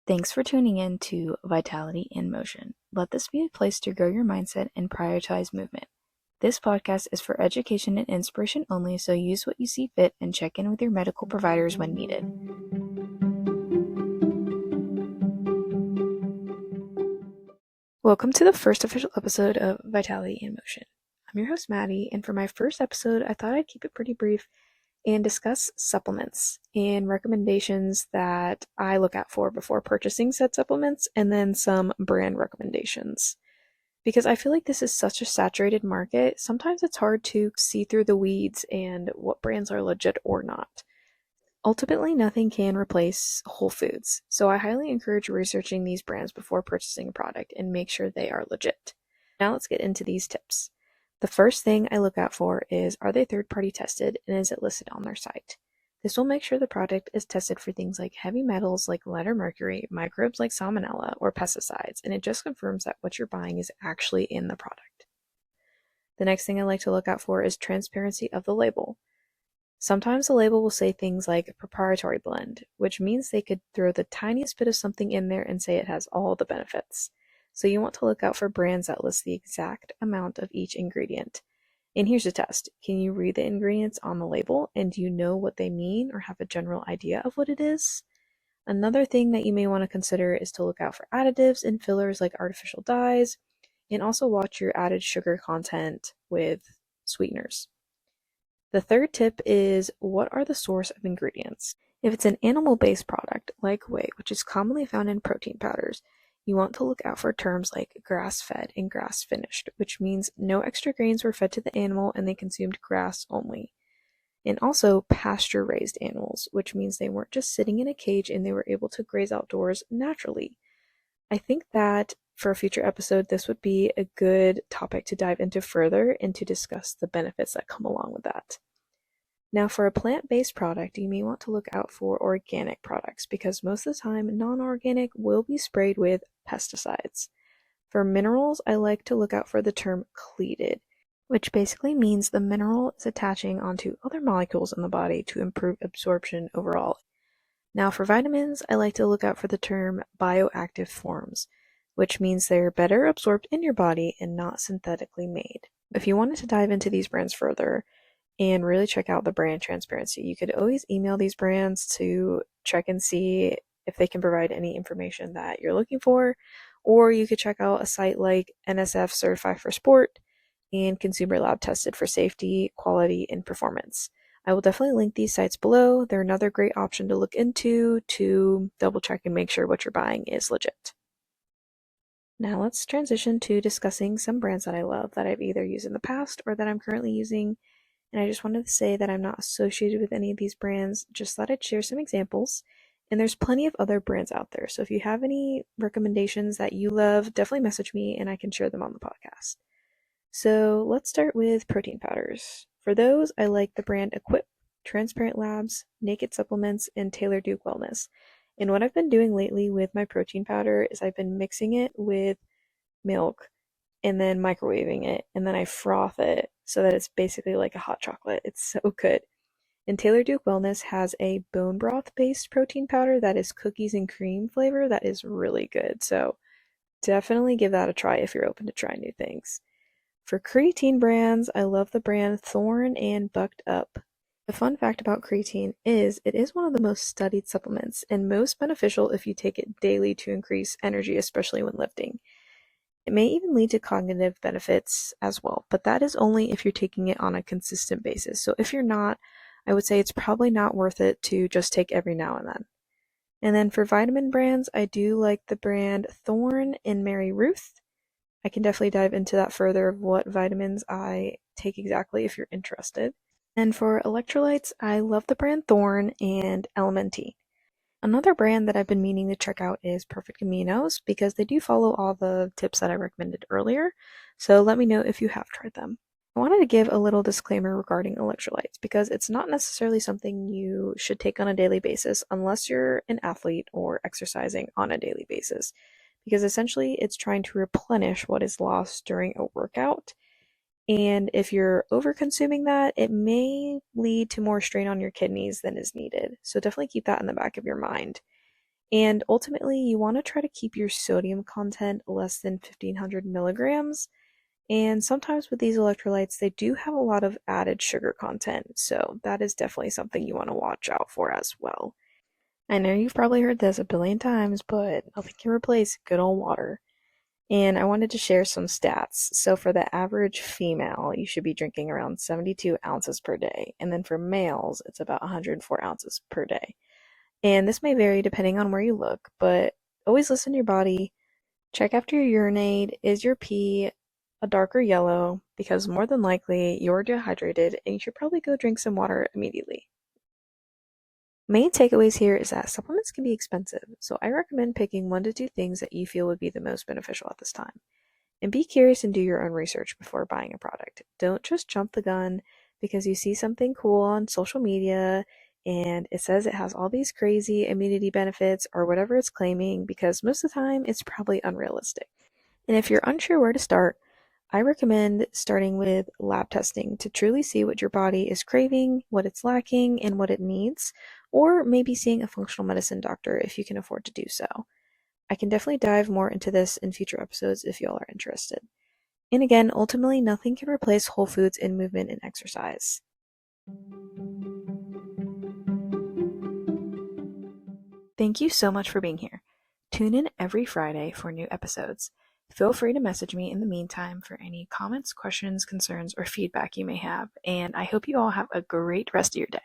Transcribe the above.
Thanks for tuning in to Vitality in Motion. Let this be a place to grow your mindset and prioritize movement. This podcast is for education and inspiration only, so use what you see fit and check in with your medical providers when needed. Welcome to the first official episode of Vitality in Motion. I'm your host, Maddie, and for my first episode, I thought I'd keep it pretty brief and discuss supplements and recommendations that I look out for before purchasing said supplements, and then some brand recommendations. Because I feel like this is such a saturated market, sometimes it's hard to see through the weeds and what brands are legit or not. Ultimately, nothing can replace whole foods, so I highly encourage researching these brands before purchasing a product and make sure they are legit. Now let's get into these tips. The first thing I look out for is, are they third-party tested and is it listed on their site? This will make sure the product is tested for things like heavy metals like lead or mercury, microbes like salmonella, or pesticides, and it just confirms that what you're buying is actually in the product. The next thing I like to look out for is transparency of the label. Sometimes the label will say things like proprietary blend, which means they could throw the tiniest bit of something in there and say it has all the benefits. So you want to look out for brands that list the exact amount of each ingredient. And here's a test. Can you read the ingredients on the label, and do you know what they mean or have a general idea of what it is? Another thing that you may want to consider is to look out for additives and fillers like artificial dyes, and also watch your added sugar content with sweeteners. The third tip is, what are the source of ingredients? If it's an animal-based product like whey, which is commonly found in protein powders, you want to look out for terms like grass-fed and grass-finished, which means no extra grains were fed to the animal and they consumed grass only. And also pasture-raised animals, which means they weren't just sitting in a cage and they were able to graze outdoors naturally. I think that for a future episode, this would be a good topic to dive into further and to discuss the benefits that come along with that. Now, for a plant-based product, you may want to look out for organic products because most of the time, non-organic will be sprayed with pesticides. For minerals, I like to look out for the term cleated, which basically means the mineral is attaching onto other molecules in the body to improve absorption overall. Now, for vitamins, I like to look out for the term bioactive forms, which means they're better absorbed in your body and not synthetically made. If you wanted to dive into these brands further and really check out the brand transparency, you could always email these brands to check and see if they can provide any information that you're looking for, or you could check out a site like NSF Certified for Sport and Consumer Lab Tested for safety, quality, and performance. I will definitely link these sites below. They're another great option to look into to double check and make sure what you're buying is legit. Now let's transition to discussing some brands that I love that I've either used in the past or that I'm currently using. And I just wanted to say that I'm not associated with any of these brands, just thought I'd share some examples. And there's plenty of other brands out there. So if you have any recommendations that you love, definitely message me and I can share them on the podcast. So let's start with protein powders. For those, I like the brand Equip, Transparent Labs, Naked Supplements, and Taylor Duke Wellness. And what I've been doing lately with my protein powder is I've been mixing it with milk and then microwaving it, and then I froth it so that it's basically like a hot chocolate. It's so good. And Taylor Duke Wellness has a bone broth based protein powder that is cookies and cream flavor that is really good. So definitely give that a try if you're open to trying new things. For creatine brands, I love the brand Thorn and Bucked Up. The fun fact about creatine is it is one of the most studied supplements and most beneficial if you take it daily to increase energy, especially when lifting. It may even lead to cognitive benefits as well, but that is only if you're taking it on a consistent basis. So if you're not, I would say it's probably not worth it to just take every now and then. And then for vitamin brands, I do like the brand Thorn and Mary Ruth. I can definitely dive into that further of what vitamins I take exactly if you're interested. And for electrolytes, I love the brand Thorn and LMNT. Another brand that I've been meaning to check out is Perfect Aminos because they do follow all the tips that I recommended earlier, so let me know if you have tried them. I wanted to give a little disclaimer regarding electrolytes because it's not necessarily something you should take on a daily basis unless you're an athlete or exercising on a daily basis, because essentially it's trying to replenish what is lost during a workout. And if you're over consuming that, it may lead to more strain on your kidneys than is needed. So definitely keep that in the back of your mind. And ultimately, you want to try to keep your sodium content less than 1500 milligrams. And sometimes with these electrolytes, they do have a lot of added sugar content, so that is definitely something you want to watch out for as well. I know you've probably heard this a billion times, but nothing can replace good old water. And I wanted to share some stats. So, for the average female, you should be drinking around 72 ounces per day. And then for males, it's about 104 ounces per day. And this may vary depending on where you look, but always listen to your body. Check after you urinate. Is your pee a darker yellow? Because more than likely you're dehydrated and you should probably go drink some water immediately. Main takeaways here is that supplements can be expensive, so I recommend picking 1 to 2 things that you feel would be the most beneficial at this time. And be curious and do your own research before buying a product. Don't just jump the gun because you see something cool on social media and it says it has all these crazy immunity benefits or whatever it's claiming, because most of the time it's probably unrealistic. And if you're unsure where to start, I recommend starting with lab testing to truly see what your body is craving, what it's lacking, and what it needs, or maybe seeing a functional medicine doctor if you can afford to do so. I can definitely dive more into this in future episodes if y'all are interested. And again, ultimately, nothing can replace whole foods in movement and exercise. Thank you so much for being here. Tune in every Friday for new episodes. Feel free to message me in the meantime for any comments, questions, concerns, or feedback you may have, and I hope you all have a great rest of your day.